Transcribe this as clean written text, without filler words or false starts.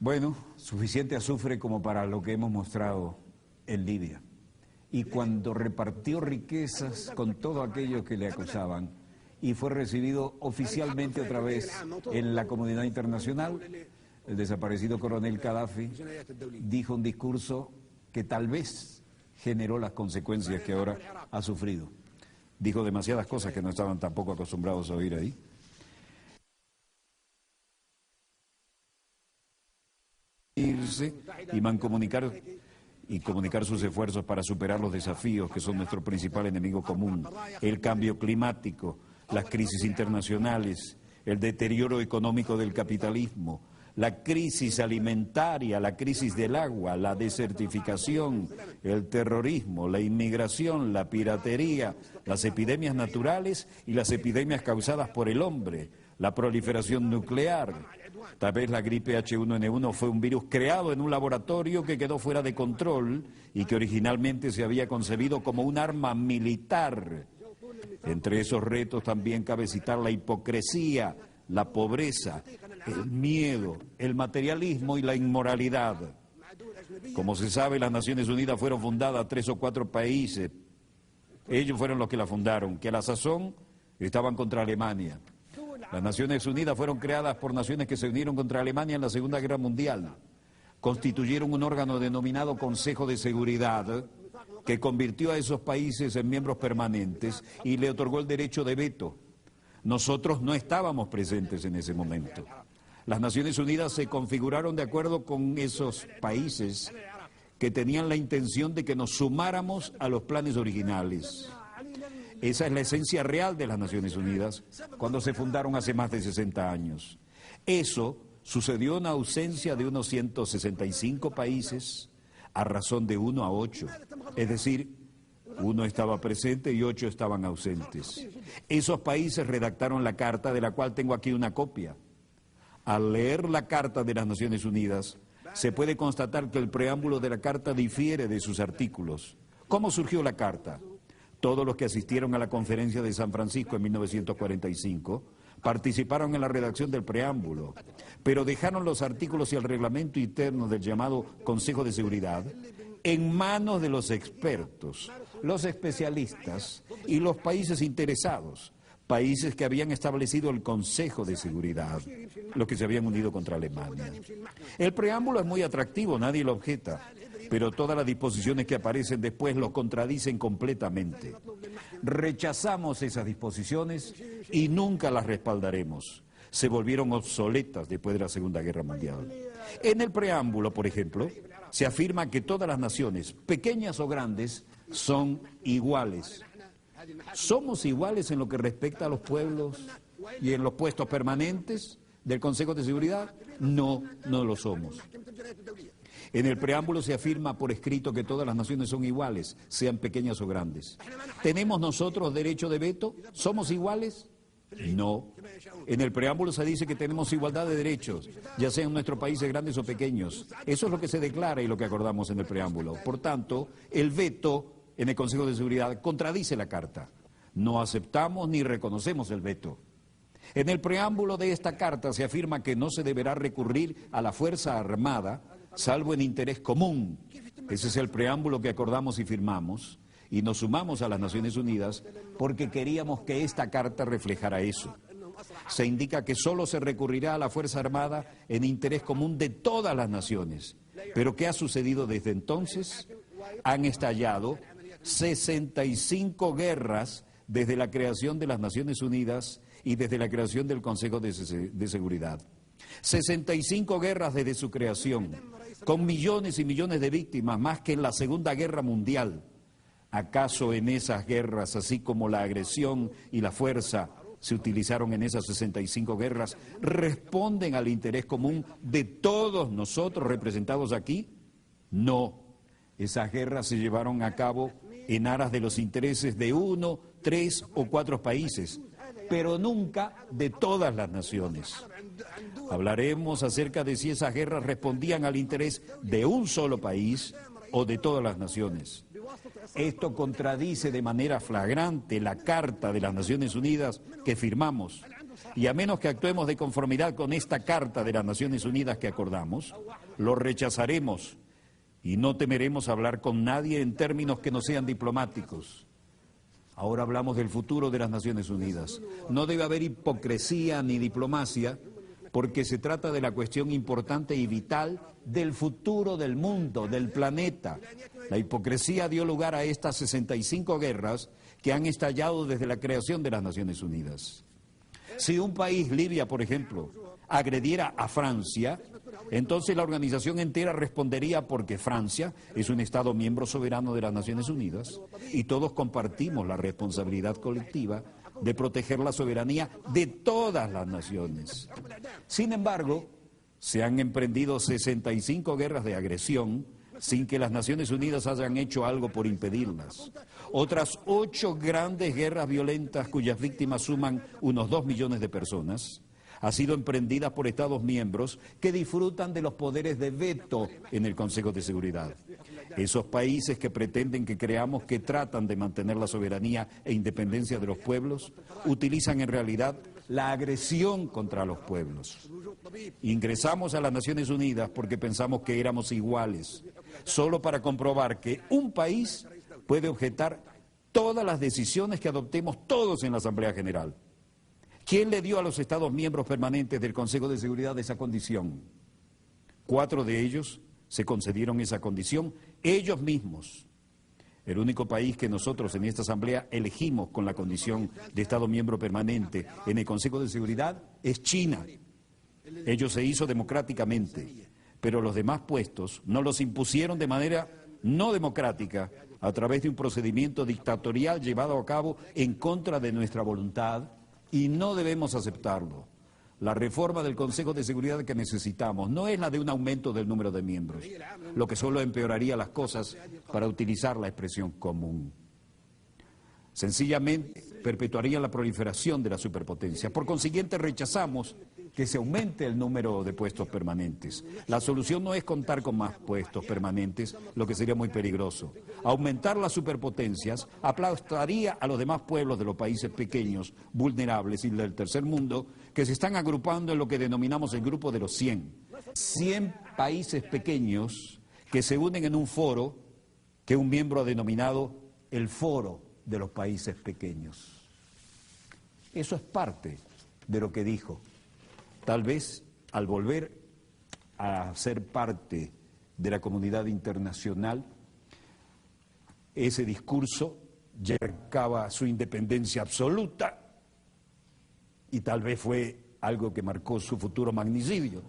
Bueno, suficiente azufre como para lo que hemos mostrado en Libia. Y cuando repartió riquezas con todo aquello que le acusaban y fue recibido oficialmente otra vez en la comunidad internacional, el desaparecido coronel Gaddafi dijo un discurso que tal vez generó las consecuencias que ahora ha sufrido. Dijo demasiadas cosas que no estaban tampoco acostumbrados a oír ahí. Y mancomunicar y comunicar sus esfuerzos para superar los desafíos que son nuestro principal enemigo común, el cambio climático, las crisis internacionales, el deterioro económico del capitalismo, la crisis alimentaria, la crisis del agua, la desertificación, el terrorismo, la inmigración, la piratería, las epidemias naturales y las epidemias causadas por el hombre, la proliferación nuclear. Tal vez la gripe H1N1 fue un virus creado en un laboratorio que quedó fuera de control y que originalmente se había concebido como un arma militar. Entre esos retos también cabe citar la hipocresía, la pobreza, el miedo, el materialismo y la inmoralidad. Como se sabe, las Naciones Unidas fueron fundadas 3 o 4 países. Ellos fueron los que la fundaron, que a la sazón estaban contra Alemania. Las Naciones Unidas fueron creadas por naciones que se unieron contra Alemania en la Segunda Guerra Mundial. Constituyeron un órgano denominado Consejo de Seguridad que convirtió a esos países en miembros permanentes y le otorgó el derecho de veto. Nosotros no estábamos presentes en ese momento. Las Naciones Unidas se configuraron de acuerdo con esos países que tenían la intención de que nos sumáramos a los planes originales. Esa es la esencia real de las Naciones Unidas cuando se fundaron hace más de 60 años. Eso sucedió en ausencia de unos 165 países a razón de 1 a 8. Es decir, 1 estaba presente y 8 estaban ausentes. Esos países redactaron la carta, de la cual tengo aquí una copia. Al leer la Carta de las Naciones Unidas, se puede constatar que el preámbulo de la carta difiere de sus artículos. ¿Cómo surgió la carta? Todos los que asistieron a la conferencia de San Francisco en 1945 participaron en la redacción del preámbulo, pero dejaron los artículos y el reglamento interno del llamado Consejo de Seguridad en manos de los expertos, los especialistas y los países interesados, países que habían establecido el Consejo de Seguridad, los que se habían unido contra Alemania. El preámbulo es muy atractivo, nadie lo objeta, pero todas las disposiciones que aparecen después lo contradicen completamente. Rechazamos esas disposiciones y nunca las respaldaremos. Se volvieron obsoletas después de la Segunda Guerra Mundial. En el preámbulo, por ejemplo, se afirma que todas las naciones, pequeñas o grandes, son iguales. ¿Somos iguales en lo que respecta a los pueblos y en los puestos permanentes del Consejo de Seguridad? No, no lo somos. En el preámbulo se afirma por escrito que todas las naciones son iguales, sean pequeñas o grandes. ¿Tenemos nosotros derecho de veto? ¿Somos iguales? No. En el preámbulo se dice que tenemos igualdad de derechos, ya sean nuestros países grandes o pequeños. Eso es lo que se declara y lo que acordamos en el preámbulo. Por tanto, el veto en el Consejo de Seguridad contradice la Carta. No aceptamos ni reconocemos el veto. En el preámbulo de esta Carta se afirma que no se deberá recurrir a la Fuerza Armada, salvo en interés común. Ese es el preámbulo que acordamos y firmamos, y nos sumamos a las Naciones Unidas porque queríamos que esta carta reflejara eso. Se indica que solo se recurrirá a la Fuerza Armada en interés común de todas las naciones. ¿Pero qué ha sucedido desde entonces? Han estallado 65 guerras desde la creación de las Naciones Unidas y desde la creación del Consejo de Seguridad. 65 guerras desde su creación, con millones y millones de víctimas, más que en la Segunda Guerra Mundial. ¿Acaso en esas guerras, así como la agresión y la fuerza se utilizaron en esas 65 guerras, responden al interés común de todos nosotros representados aquí? No. Esas guerras se llevaron a cabo en aras de los intereses de 1, 3 o 4 países, pero nunca de todas las naciones. Hablaremos acerca de si esas guerras respondían al interés de un solo país o de todas las naciones. Esto contradice de manera flagrante la Carta de las Naciones Unidas que firmamos. Y a menos que actuemos de conformidad con esta Carta de las Naciones Unidas que acordamos, lo rechazaremos y no temeremos hablar con nadie en términos que no sean diplomáticos. Ahora hablamos del futuro de las Naciones Unidas. No debe haber hipocresía ni diplomacia, porque se trata de la cuestión importante y vital del futuro del mundo, del planeta. La hipocresía dio lugar a estas 65 guerras que han estallado desde la creación de las Naciones Unidas. Si un país, Libia, por ejemplo, agrediera a Francia, entonces la organización entera respondería porque Francia es un Estado miembro soberano de las Naciones Unidas y todos compartimos la responsabilidad colectiva de proteger la soberanía de todas las naciones. Sin embargo, se han emprendido 65 guerras de agresión sin que las Naciones Unidas hayan hecho algo por impedirlas. Otras 8 grandes guerras violentas cuyas víctimas suman unos 2 millones de personas han sido emprendidas por Estados miembros que disfrutan de los poderes de veto en el Consejo de Seguridad. Esos países que pretenden que creamos que tratan de mantener la soberanía e independencia de los pueblos, utilizan en realidad la agresión contra los pueblos. Ingresamos a las Naciones Unidas porque pensamos que éramos iguales, solo para comprobar que un país puede objetar todas las decisiones que adoptemos todos en la Asamblea General. ¿Quién le dio a los Estados miembros permanentes del Consejo de Seguridad esa condición? 4 de ellos se concedieron esa condición ellos mismos. El único país que nosotros en esta Asamblea elegimos con la condición de Estado miembro permanente en el Consejo de Seguridad es China. Ello se hizo democráticamente, pero los demás puestos nos los impusieron de manera no democrática a través de un procedimiento dictatorial llevado a cabo en contra de nuestra voluntad y no debemos aceptarlo. La reforma del Consejo de Seguridad que necesitamos no es la de un aumento del número de miembros, lo que solo empeoraría las cosas para utilizar la expresión común. Sencillamente perpetuaría la proliferación de la superpotencia. Por consiguiente, rechazamos que se aumente el número de puestos permanentes. La solución no es contar con más puestos permanentes, lo que sería muy peligroso. Aumentar las superpotencias aplastaría a los demás pueblos de los países pequeños, vulnerables y del tercer mundo, que se están agrupando en lo que denominamos el grupo de los 100. 100 países pequeños que se unen en un foro que un miembro ha denominado el Foro de los Países Pequeños. Eso es parte de lo que dijo. Tal vez al volver a ser parte de la comunidad internacional, ese discurso ya marcaba su independencia absoluta y tal vez fue algo que marcó su futuro magnicidio.